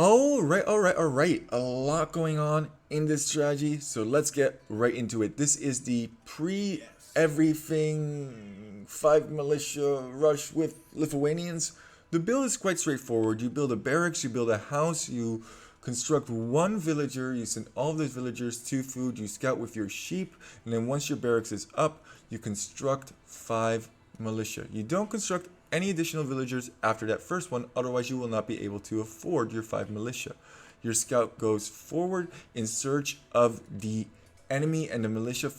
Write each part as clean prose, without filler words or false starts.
All right, all right, all right. A lot going on in this strategy, so let's get right into it. This is the pre-everything 5 militia rush with Lithuanians. The build is quite straightforward. You build a barracks, you build a house, you construct one villager, you send all of those villagers to food, you scout with your sheep, and then once your barracks is up, you construct 5 militia. You don't construct any additional villagers after that first one, otherwise you will not be able to afford your 5 militia. Your scout goes forward in search of the enemy, and the militia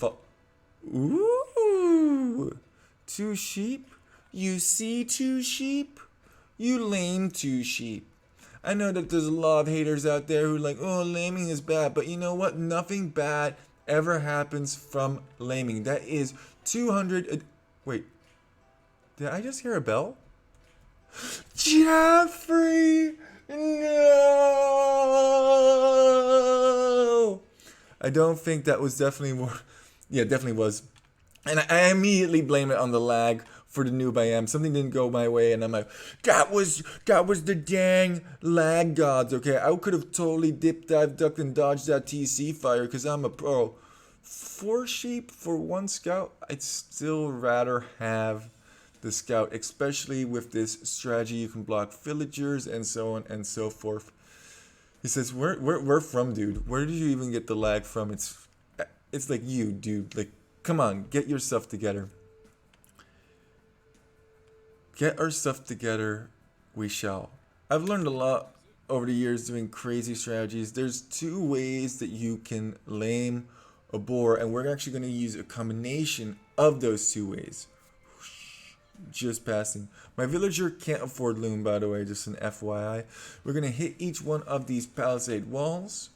Ooh! 2 sheep? You see 2 sheep? You lame 2 sheep. I know that there's a lot of haters out there who are like, oh, laming is bad, but you know what? Nothing bad ever happens from laming. That is 200... Wait, did I just hear a bell? Jeffrey! No! I don't think that was definitely more... Yeah, definitely was. And I immediately blame it on the lag for the noob I am. Something didn't go my way, and I'm like, that was the dang lag gods, okay? I could have totally dipped, dive, ducked, and dodged that TC fire because I'm a pro. 4 sheep for 1 scout? I'd still rather have the scout, especially with this strategy. You can block villagers and so on and so forth. He says, we're from, dude. Where did you even get the lag from? It's like you, dude. Like, come on, get your stuff together. Get our stuff together, we shall. I've learned a lot over the years doing crazy strategies. There's 2 ways that you can lame a boar, and we're actually going to use a combination of those 2 ways. Just passing. My villager can't afford loom, by the way, just an FYI. We're going to hit each one of these palisade walls,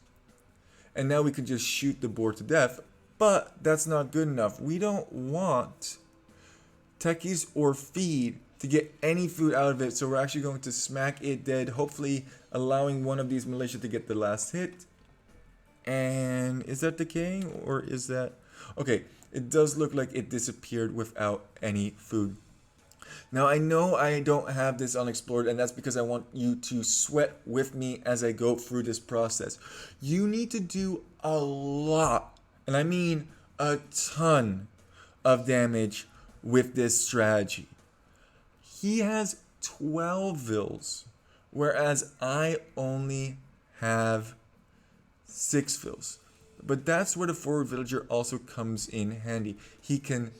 and now we can just shoot the boar to death, but that's not good enough. We don't want techies or feed to get any food out of it, so we're actually going to smack it dead, hopefully allowing one of these militia to get the last hit. And is that decaying, or is that... Okay, it does look like it disappeared without any food. Now, I know I don't have this unexplored, and that's because I want you to sweat with me as I go through this process. You need to do a lot, and I mean a ton of damage with this strategy. He has 12 vills, whereas I only have 6 vills. But that's where the forward villager also comes in handy. He can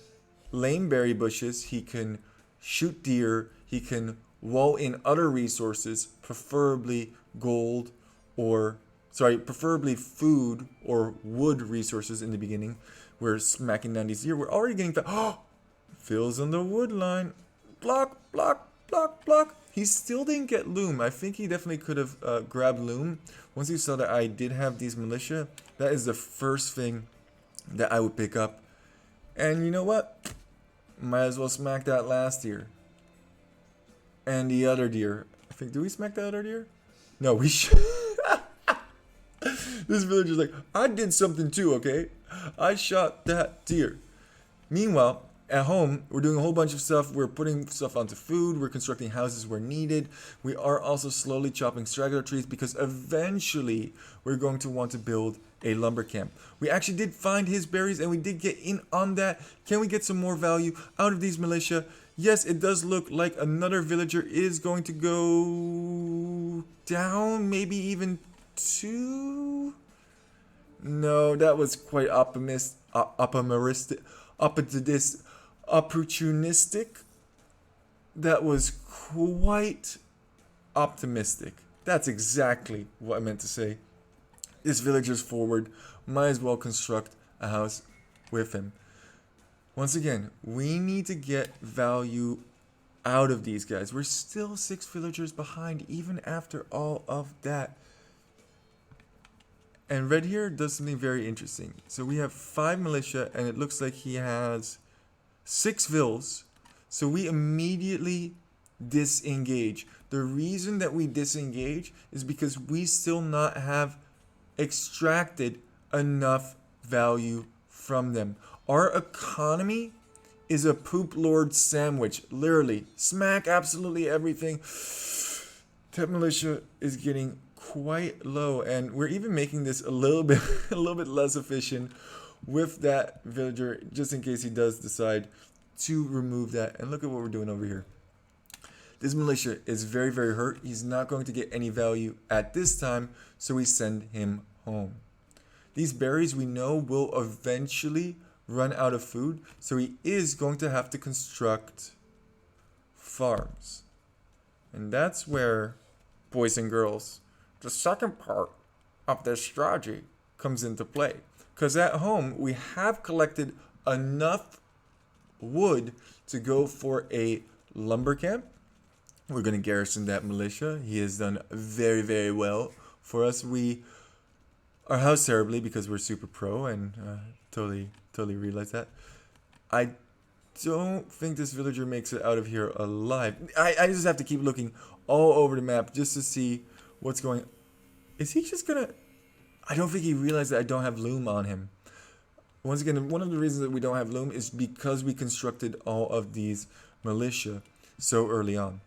lame berry bushes, he can shoot deer, he can wall in other resources, preferably gold or, preferably food or wood resources in the beginning. We're smacking down these deer. We're already getting fills on the wood line. Block, block, block, block. He still didn't get loom. I think he definitely could have grabbed loom. Once he saw that I did have these militia, that is the first thing that I would pick up. And you know what? Might as well smack that last deer. And the other deer. I think, do we smack the other deer? No, we should. This villager's like, I did something too, okay? I shot that deer. Meanwhile, at home, we're doing a whole bunch of stuff. We're putting stuff onto food. We're constructing houses where needed. We are also slowly chopping straggler trees because eventually we're going to want to build a lumber camp. We actually did find his berries and we did get in on that. Can we get some more value out of these militia? Yes, it does look like another villager is going to go down. Maybe even 2? No, that was quite optimistic. That was quite optimistic. That's exactly what I meant to say. This villager's forward. Might as well construct a house with him. Once again, we need to get value out of these guys. We're still 6 villagers behind even after all of that. And Red here does something very interesting. So we have 5 militia, and it looks like he has 6 vills. So we immediately disengage. The reason that we disengage is because we still not have extracted enough value from them. Our economy is a poop lord sandwich. Literally, smack absolutely everything. That militia is getting quite low, and we're even making this a little bit a little bit less efficient with that villager, just in case he does decide to remove that. And look at what we're doing over here. This militia is very, very hurt. He's not going to get any value at this time, so we send him home. These berries we know will eventually run out of food, so he is going to have to construct farms. And that's where, boys and girls, the second part of this strategy comes into play. Because at home, we have collected enough wood to go for a lumber camp. We're going to garrison that militia. He has done very, very well for us. We are housed terribly because we're super pro, and totally realize that. I don't think this villager makes it out of here alive. I just have to keep looking all over the map just to see what's going on. Is he just going to... I don't think he realized that I don't have loom on him. Once again, one of the reasons that we don't have loom is because we constructed all of these militia so early on.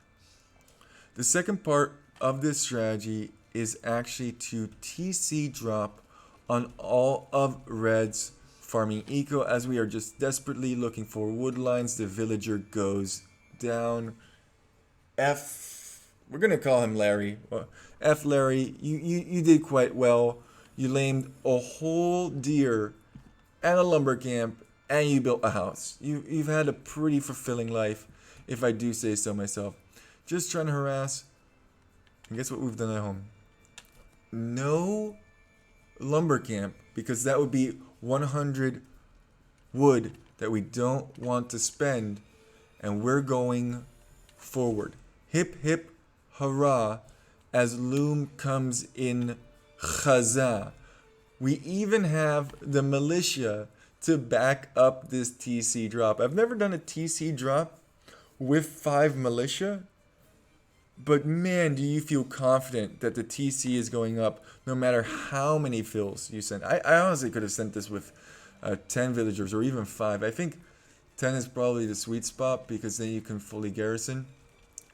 The second part of this strategy is actually to TC drop on all of Red's farming eco. As we are just desperately looking for wood lines, the villager goes down. We're going to call him Larry. F. Larry, you did quite well. You lamed a whole deer and a lumber camp, and you built a house. You've had a pretty fulfilling life, if I do say so myself. Just trying to harass. And guess what we've done at home? No lumber camp, because that would be 100 wood that we don't want to spend, and we're going forward. Hip hip hurrah as loom comes in Chaza. We even have the militia to back up this TC drop. I've never done a TC drop with 5 militia, but man, do you feel confident that the TC is going up no matter how many fills you send. I honestly could have sent this with 10 villagers or even 5. I think 10 is probably the sweet spot because then you can fully garrison.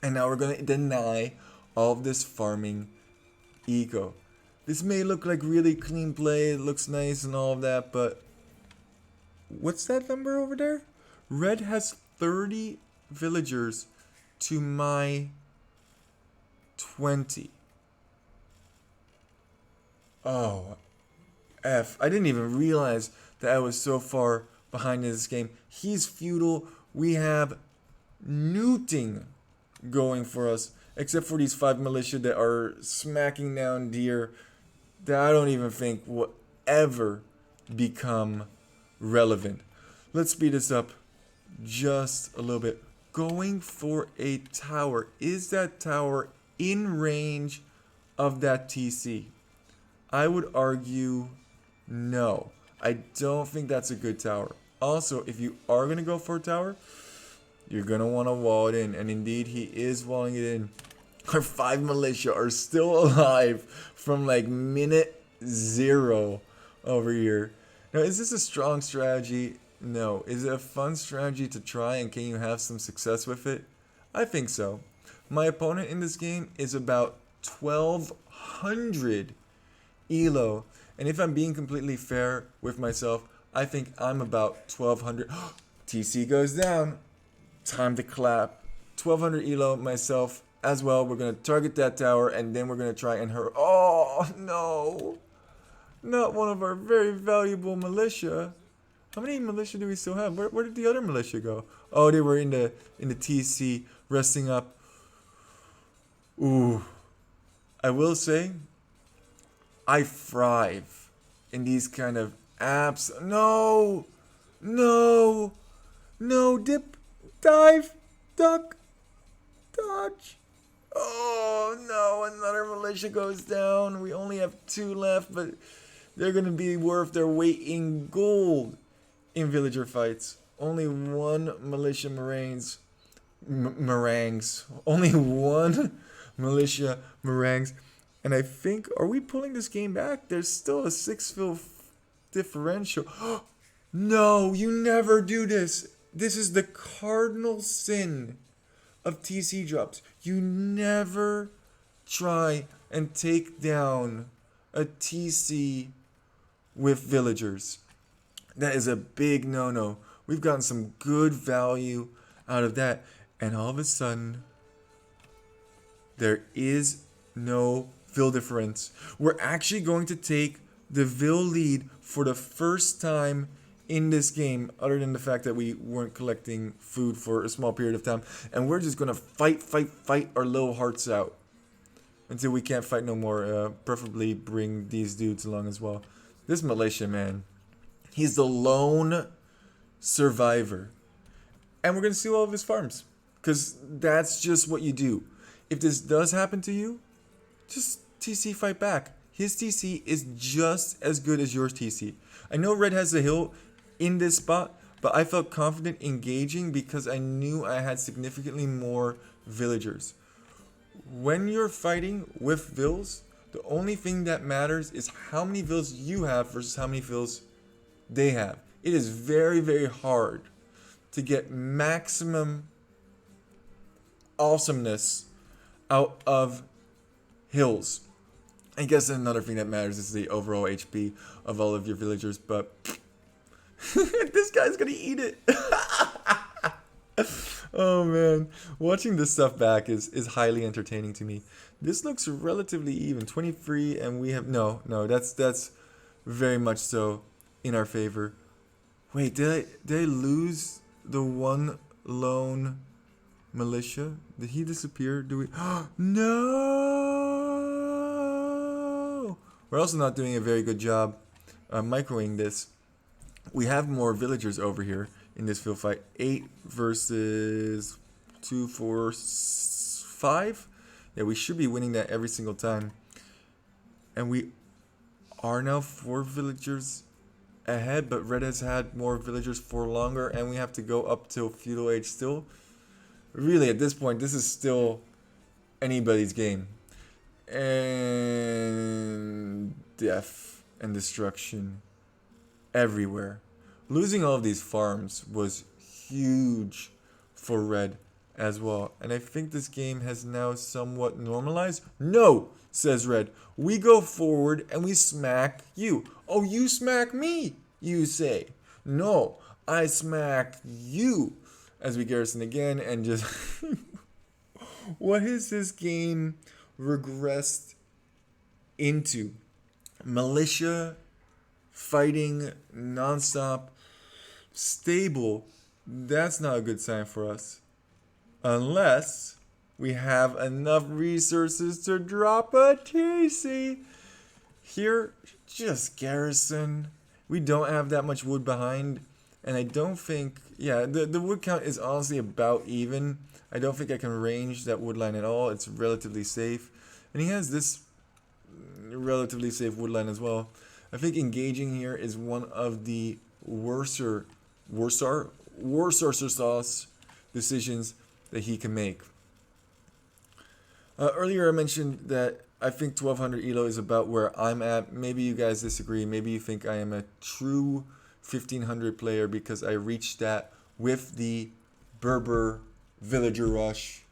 And now we're going to deny all of this farming eco. This may look like really clean play, it looks nice and all of that, but what's that number over there? Red has 30 villagers to my 20. Oh, F. I didn't even realize that I was so far behind in this game. He's feudal. We have Newting going for us, except for these 5 militia that are smacking down deer that I don't even think will ever become relevant. Let's speed this up just a little bit. Going for a tower. Is that tower in range of that TC? I would argue no. I don't think that's a good tower. Also, if you are going to go for a tower, you're going to want to wall it in. And indeed, he is walling it in. Our 5 militia are still alive from like minute 0 over here. Now, is this a strong strategy? No. Is it a fun strategy to try, and can you have some success with it? I think so. My opponent in this game is about 1,200 elo. And if I'm being completely fair with myself, I think I'm about 1,200. TC goes down. Time to clap. 1,200 elo myself as well. We're going to target that tower, and then we're going to try and hurt. Oh, no. Not one of our very valuable militia. How many militia do we still have? Where did the other militia go? Oh, they were in the TC resting up. Ooh. I will say, I thrive in these kind of apps. No. No. No. Dip. Dive. Duck. Dodge. Oh, no. Another militia goes down. We only have 2 left, but they're going to be worth their weight in gold in villager fights. Only 1 militia meringues. Only 1 militia meringues. And I think, are we pulling this game back? There's still a 6 fill differential. No, you never do this. This is the cardinal sin of TC drops. You never try and take down a TC with villagers. That is a big no-no. We've gotten some good value out of that. And all of a sudden, there is no vill difference. We're actually going to take the vill lead for the first time in this game, other than the fact that we weren't collecting food for a small period of time. And we're just going to fight our little hearts out until we can't fight no more. Preferably bring these dudes along as well. This militia, man, he's the lone survivor. And we're going to steal all of his farms, because that's just what you do. If this does happen to you, just TC fight back. His TC is just as good as your TC. I know Red has the hill in this spot, but I felt confident engaging because I knew I had significantly more villagers. When you're fighting with vills, the only thing that matters is how many vills you have versus how many vills they have. It is very, very hard to get maximum awesomeness out of hills. I guess another thing that matters is the overall HP of all of your villagers, but this guy's gonna eat it. Oh man, watching this stuff back is highly entertaining to me. This looks relatively even, 23, and we have no, that's very much so in our favor. Wait, did I lose the one lone militia? Did he disappear? Do we? No! We're also not doing a very good job microing this. We have more villagers over here in this field fight. 8 versus 2, 4, 5. Yeah, we should be winning that every single time. And we are now 4 villagers ahead, but Red has had more villagers for longer, and we have to go up till feudal age still. Really, at this point, this is still anybody's game. And death and destruction everywhere. Losing all of these farms was huge for Red as well. And I think this game has now somewhat normalized. No, says Red. We go forward and we smack you. Oh, you smack me, you say. No, I smack you. As we garrison again and just... What has this game regressed into? Militia, fighting, nonstop, stable. That's not a good sign for us. Unless we have enough resources to drop a TC. Here, just garrison. We don't have that much wood behind. And I don't think... Yeah, the wood count is honestly about even. I don't think I can range that wood line at all. It's relatively safe. And he has this relatively safe wood line as well. I think engaging here is one of the worser sauce decisions that he can make. Earlier I mentioned that I think 1200 elo is about where I'm at. Maybe you guys disagree. Maybe you think I am a true 1500 player because I reached that with the Berber villager rush.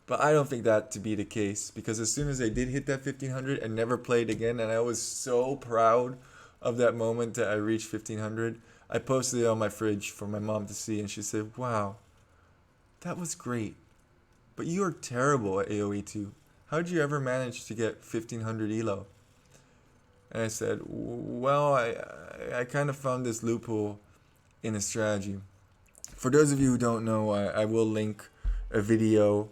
But I don't think that to be the case, because as soon as I did hit that 1500 and never played again, and I was so proud of that moment that I reached 1500, I posted it on my fridge for my mom to see, and she said, wow, that was great, but you are terrible at AoE 2. How did you ever manage to get 1500 elo? And I said, well, I kind of found this loophole in a strategy. For those of you who don't know, I will link a video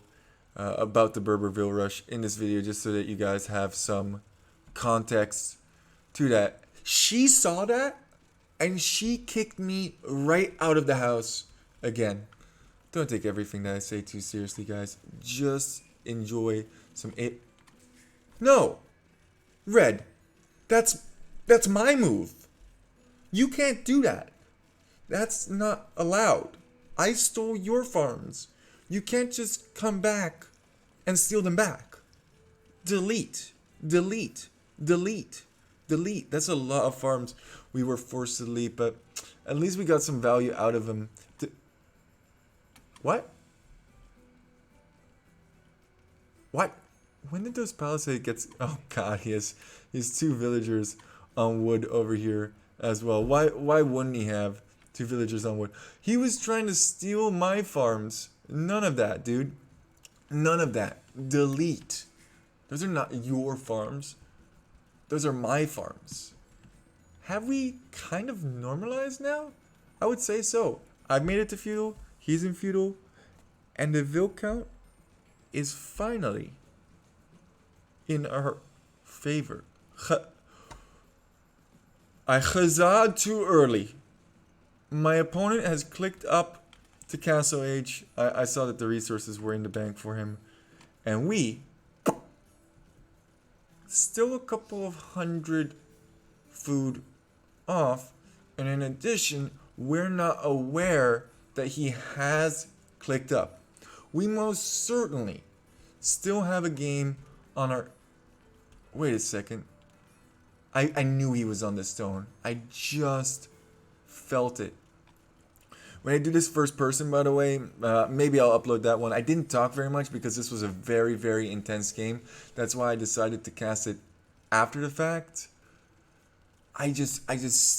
about the Berber vill rush in this video just so that you guys have some context to that. She saw that and she kicked me right out of the house again. Don't take everything that I say too seriously, guys. Just enjoy some No! Red. That's my move. You can't do that. That's not allowed. I stole your farms. You can't just come back and steal them back. Delete. Delete. Delete. Delete. That's a lot of farms we were forced to delete, but at least we got some value out of them. What? What? When did those palisades get... Oh god, he has 2 villagers on wood over here as well. Why wouldn't he have 2 villagers on wood? He was trying to steal my farms. None of that, dude. None of that. Delete. Those are not your farms. Those are my farms. Have we kind of normalized now? I would say so. I've made it to feudal. He's in feudal. And the vill count is finally in our favor. I chazad too early. My opponent has clicked up to Castle Age. I saw that the resources were in the bank for him. And we... still a couple of hundred food off. And in addition, we're not aware that he has clicked up. We most certainly still have a game on our... Wait a second. I knew he was on the stone. I just felt it. When I do this first person, by the way, maybe I'll upload that one. I didn't talk very much because this was a very, very intense game. That's why I decided to cast it after the fact. I just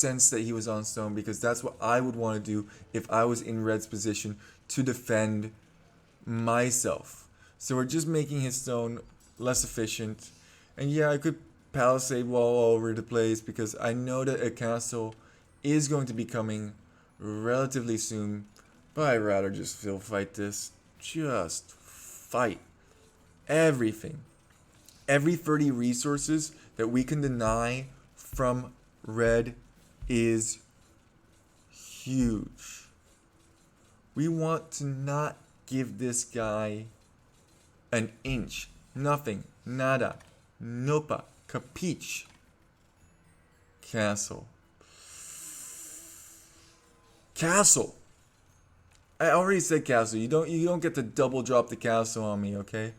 sensed that he was on stone because that's what I would want to do if I was in Red's position to defend myself. So we're just making his stone less efficient. And yeah, I could palisade wall all over the place because I know that a castle is going to be coming relatively soon. But I'd rather just fight this. Just fight. Everything. Every 30 resources that we can deny from Red is huge. We want to not give this guy an inch. Nothing. Nada. Nopa. Capiche. Castle. Castle. I already said castle. You don't get to double drop the castle on me, okay?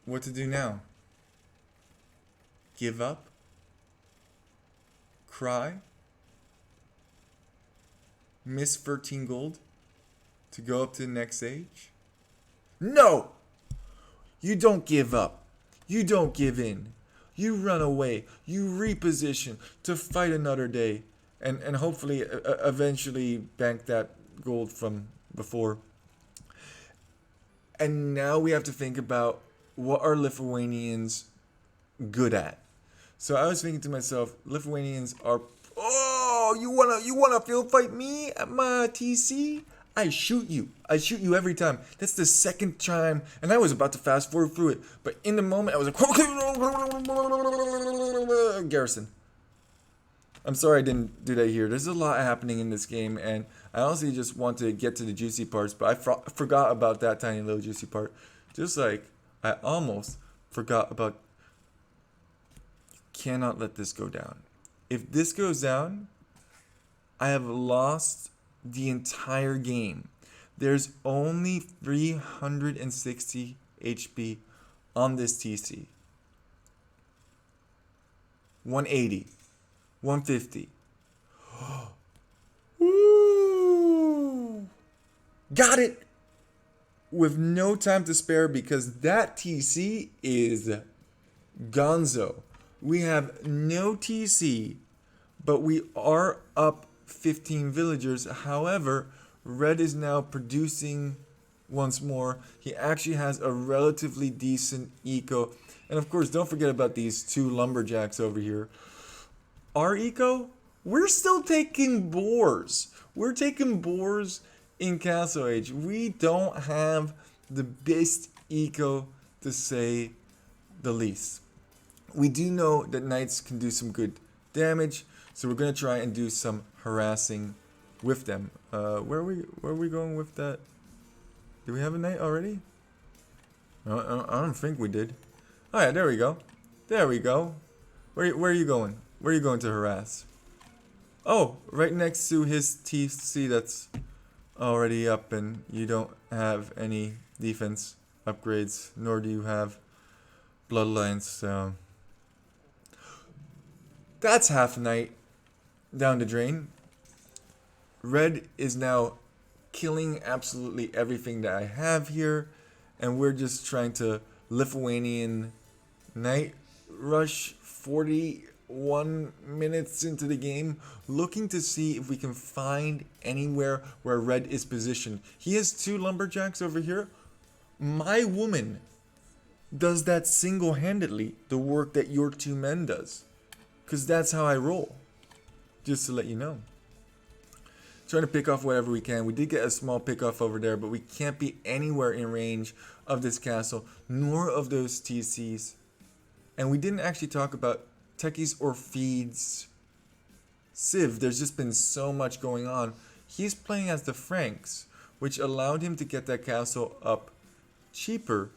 What to do now? Give up? Cry? Miss 13 gold to go up to the next stage? No! You don't give up. You don't give in. You run away. You reposition to fight another day. And hopefully eventually bank that gold from before. And now we have to think about what are Lithuanians good at. So I was thinking to myself, Lithuanians are... Oh, you wanna field fight me at my TC? I shoot you. I shoot you every time. That's the second time. And I was about to fast forward through it. But in the moment, I was like... Garrison. I'm sorry I didn't do that here. There's a lot happening in this game. And I honestly just want to get to the juicy parts. But I forgot about that tiny little juicy part. Just like I almost forgot about... Cannot let this go down. If this goes down, I have lost the entire game. There's only 360 HP on this TC. 180. 150. Woo! Got it! With no time to spare because that TC is gonzo. We have no TC, but we are up 15 villagers. However, Red is now producing once more. He actually has a relatively decent eco. And of course, don't forget about these 2 lumberjacks over here. Our eco, we're still taking boars. We're taking boars in Castle Age. We don't have the best eco to say the least. We do know that knights can do some good damage, so we're going to try and do some harassing with them. Where are we going with that? Do we have a knight already? I don't think we did. Oh yeah, there we go. There we go. Where are you going? Where are you going to harass? Oh, right next to his TC that's already up, and you don't have any defense upgrades, nor do you have bloodlines, so... That's half a night down the drain. Red is now killing absolutely everything that I have here. And we're just trying to Lithuanian night rush, 41 minutes into the game, looking to see if we can find anywhere where red is positioned. He has 2 lumberjacks over here. My woman does that single-handedly, the work that your 2 men does. Because that's how I roll. Just to let you know. Trying to pick off whatever we can. We did get a small pick off over there, but we can't be anywhere in range of this castle, nor of those TCs. And we didn't actually talk about techies or feeds. Civ, there's just been so much going on. He's playing as the Franks, which allowed him to get that castle up cheaper.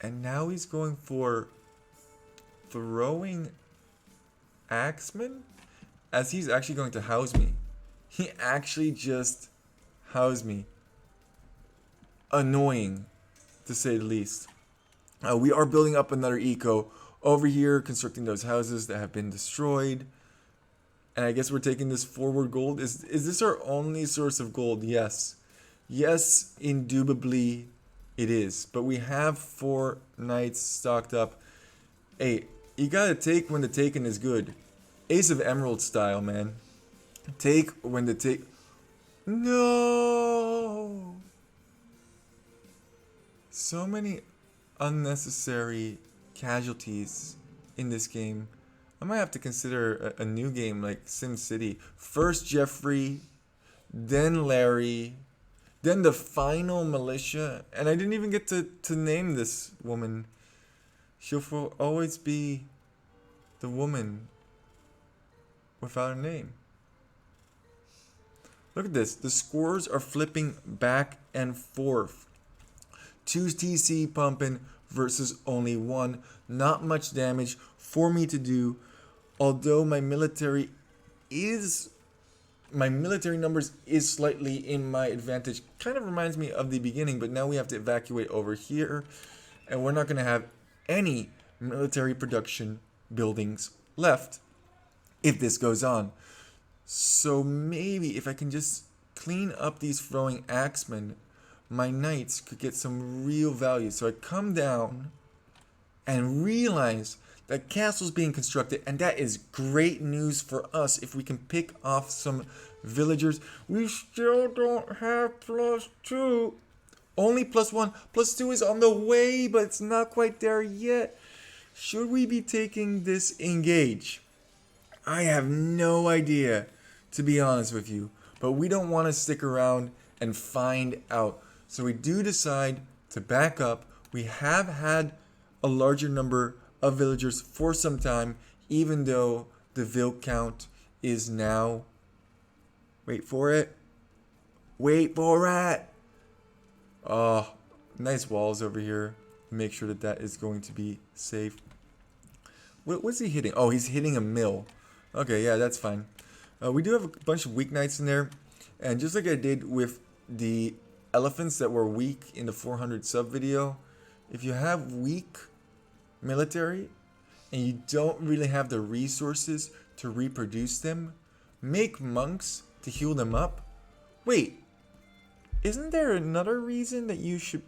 And now he's going for throwing axemen, as he's actually going to house me. He actually just housed me. Annoying, to say the least. We are building up another eco over here, constructing those houses that have been destroyed. And I guess we're taking this forward gold. Is this our only source of gold? Yes. Yes, indubitably it is. But we have 4 knights stocked up. Hey, you gotta take when the taken is good. Ace of Emerald style, man. Take when the take... No! So many unnecessary casualties in this game. I might have to consider a new game like SimCity. First Jeffrey, then Larry, then the final militia. And I didn't even get to name this woman. She'll always be the woman without a name. Look at this. The scores are flipping back and forth. 2 TC pumping versus only 1. Not much damage for me to do. Although my military numbers is slightly in my advantage. Kind of reminds me of the beginning, but now we have to evacuate over here. And we're not going to have any military production buildings left if this goes on. So maybe if I can just clean up these throwing axemen, my knights could get some real value. So I come down and realize that castle's being constructed, and that is great news for us if we can pick off some villagers. We still don't have +2. Only +1. +2 is on the way, but it's not quite there yet. Should we be taking this engage? I have no idea, to be honest with you. But we don't want to stick around and find out. So we do decide to back up. We have had a larger number of villagers for some time, even though the vill count is now... Wait for it. Wait for it. Oh, nice walls over here. Make sure that that is going to be safe. What's he hitting? Oh, he's hitting a mill. Okay, yeah, that's fine. We do have a bunch of weak knights in there. And just like I did with the elephants that were weak in the 400 sub video, if you have weak military and you don't really have the resources to reproduce them, make monks to heal them up. Wait, isn't there another reason that you should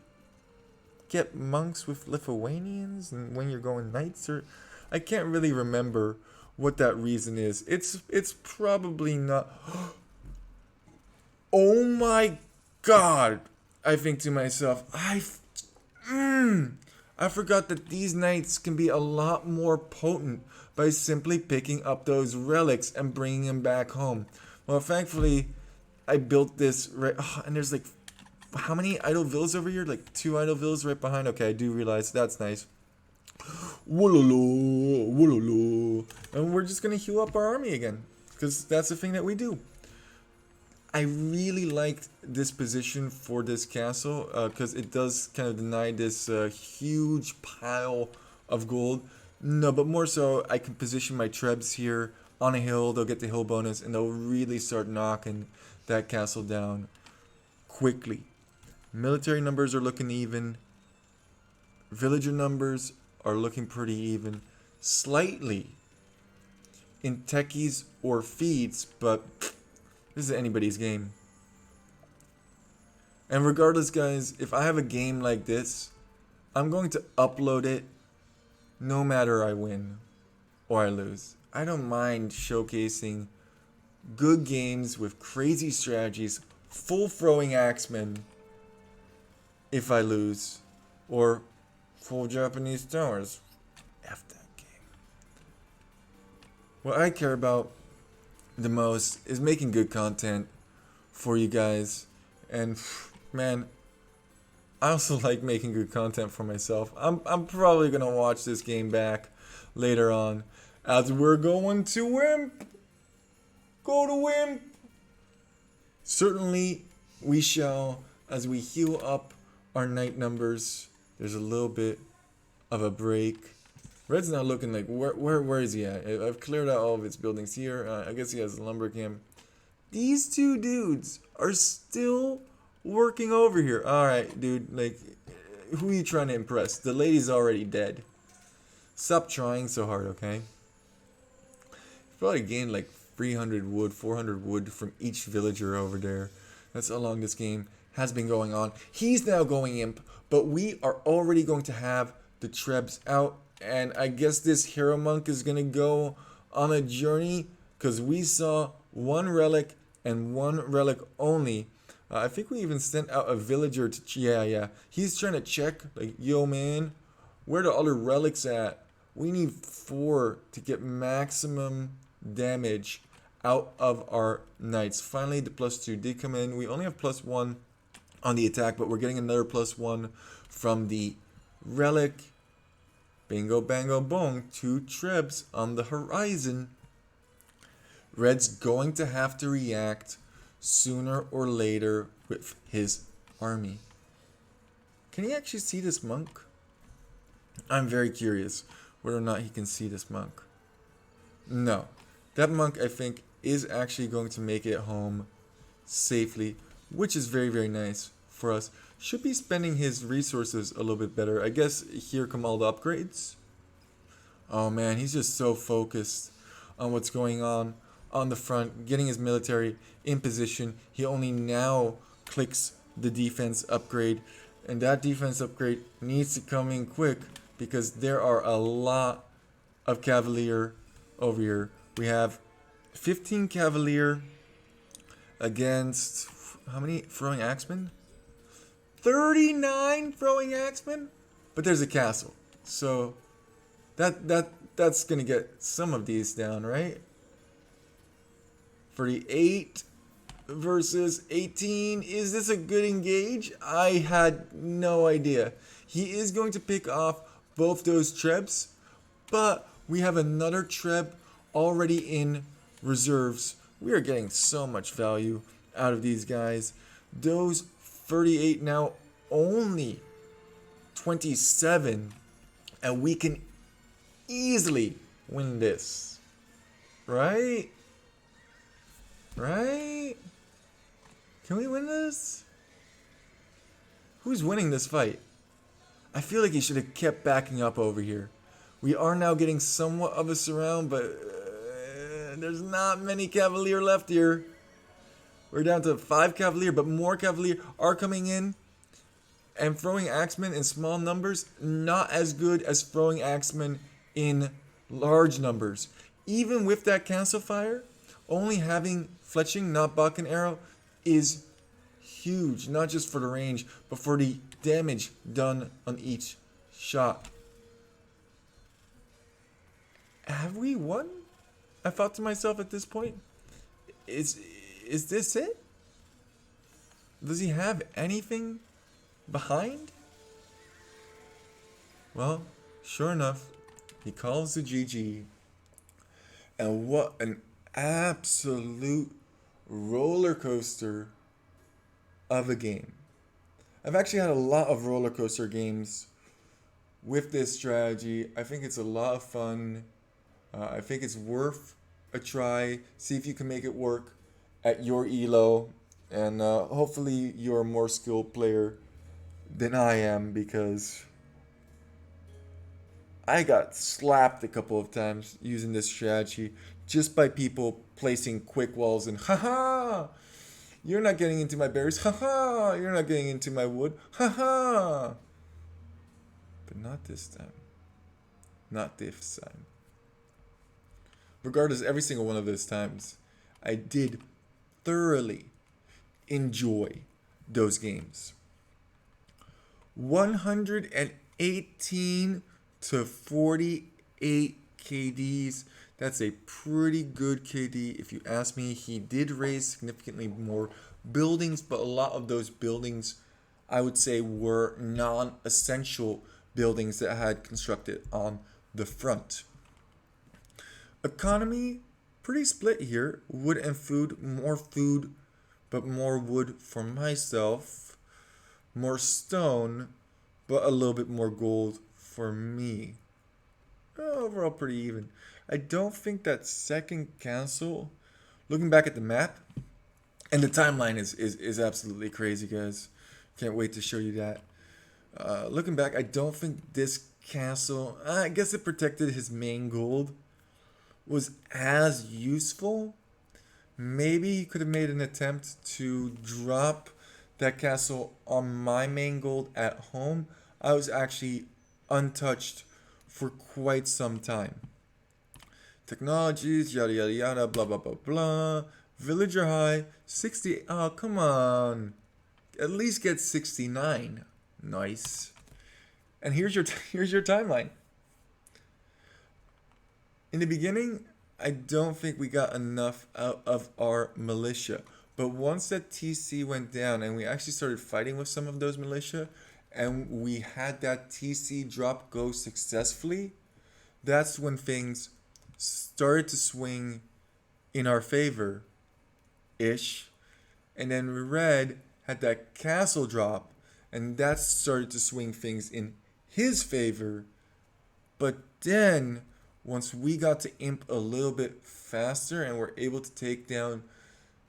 get monks with Lithuanians and when you're going knights? Or I can't really remember what that reason is. It's probably not. Oh my god, I think to myself, I forgot that these knights can be a lot more potent by simply picking up those relics and bringing them back home. Well, thankfully, I built this right. Oh, and there's like, how many idle vills over here? Like 2 idle vills right behind. Okay, I do realize that's nice. Wololo, wololo. And we're just gonna heal up our army again, because that's the thing that we do. I really liked this position for this castle because it does kind of deny this huge pile of gold. No, but more so, I can position my trebs here on a hill. They'll get the hill bonus, and they'll really start knocking that castle down quickly. Military numbers are looking even. Villager numbers are looking pretty even. Slightly in techies or feeds, but this is anybody's game. And regardless, guys, if I have a game like this, I'm going to upload it no matter I win or I lose. I don't mind showcasing good games with crazy strategies, full throwing axemen if I lose, or full Japanese towers. F that game. What I care about the most is making good content for you guys. And man, I also like making good content for myself. I'm probably gonna watch this game back later on as we're going to Wimp. Go to Wimp. Certainly we shall as we heal up our knight numbers. There's a little bit of a break. Red's not looking like where is he at? I've cleared out all of its buildings here. I guess he has a lumber camp. These two dudes are still working over here. Alright, dude, like, who are you trying to impress? The lady's already dead. Stop trying so hard, okay? Probably gained like 300 wood, 400 wood from each villager over there. That's how long this game has been going on. He's now going imp, but we are already going to have the trebs out. And I guess this hero monk is going to go on a journey because we saw one relic and one relic only. I think we even sent out a villager to... Yeah. He's trying to check, like, yo, man, where the other relics at? We need 4 to get maximum damage out of our knights. Finally, the +2 did come in. We only have +1 on the attack, but we're getting another +1 from the relic. Bingo, bango, bong. 2 trebs on the horizon. Red's going to have to react sooner or later with his army. Can he actually see this monk? I'm very curious whether or not he can see this monk. No. That monk, I think, is actually going to make it home safely, which is very, very nice for us. Should be spending his resources a little bit better. I guess here come all the upgrades. Oh man, he's just so focused on what's going on the front, getting his military in position. He only now clicks the defense upgrade, and that defense upgrade needs to come in quick because there are a lot of cavalier over here. We have 15 cavalier against how many throwing axemen? 39 throwing axemen? But there's a castle. So that's gonna get some of these down, right? 38 versus 18. Is this a good engage? I had no idea. He is going to pick off both those trebs, but we have another treb already in reserves. We are getting so much value out of these guys. Those 38 now only 27, and we can easily win this. Right? Right? Can we win this? Who's winning this fight? I feel like he should have kept backing up over here. We are now getting somewhat of a surround, but there's not many cavalier left here. We're down to 5 cavalier, but more cavalier are coming in. And throwing axemen in small numbers, not as good as throwing axemen in large numbers. Even with that cancel fire, only having fletching, not buck and arrow, is huge. Not just for the range, but for the damage done on each shot. Have we won? I thought to myself at this point, is this it? Does he have anything behind? Well, sure enough, he calls the GG. And what an absolute roller coaster of a game. I've actually had a lot of roller coaster games with this strategy. I think it's a lot of fun. I think it's worth a try. See if you can make it work at your elo. And hopefully you're a more skilled player than I am, because I got slapped a couple of times using this strategy just by people placing quick walls and haha, you're not getting into my berries, haha, you're not getting into my wood, haha. But not this time. Not this time. Regardless, every single one of those times, I did thoroughly enjoy those games. 118 to 48 KDs. That's a pretty good KD. If you ask me, he did raise significantly more buildings, but a lot of those buildings, I would say, were non-essential buildings that had constructed on the front. Economy, pretty split here. Wood and food, but more wood for myself. More stone, but a little bit more gold for me. Overall, pretty even. I don't think that second castle, looking back at the map, and the timeline is absolutely crazy, guys. Can't wait to show you that. Looking back, I don't think this castle, I guess it protected his main gold, was as useful. Maybe he could have made an attempt to drop that castle on my main gold at home. I was actually untouched for quite some time. Technologies, yada yada yada, blah blah blah blah. Villager high, 60. Oh, come on. At least get 69. Nice. And here's your timeline. In the beginning, I don't think we got enough out of our militia. But once that TC went down and we actually started fighting with some of those militia and we had that TC drop go successfully, that's when things started to swing in our favor-ish. And then Red had that castle drop and that started to swing things in his favor. But then once we got to imp a little bit faster and were able to take down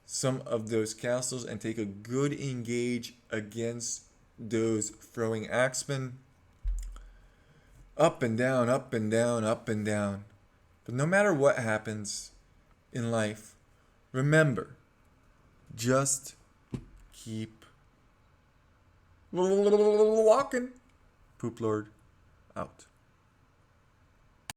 some of those castles and take a good engage against those throwing axemen, up and down, up and down, up and down. But no matter what happens in life, remember, just keep walking. Poop Lord out.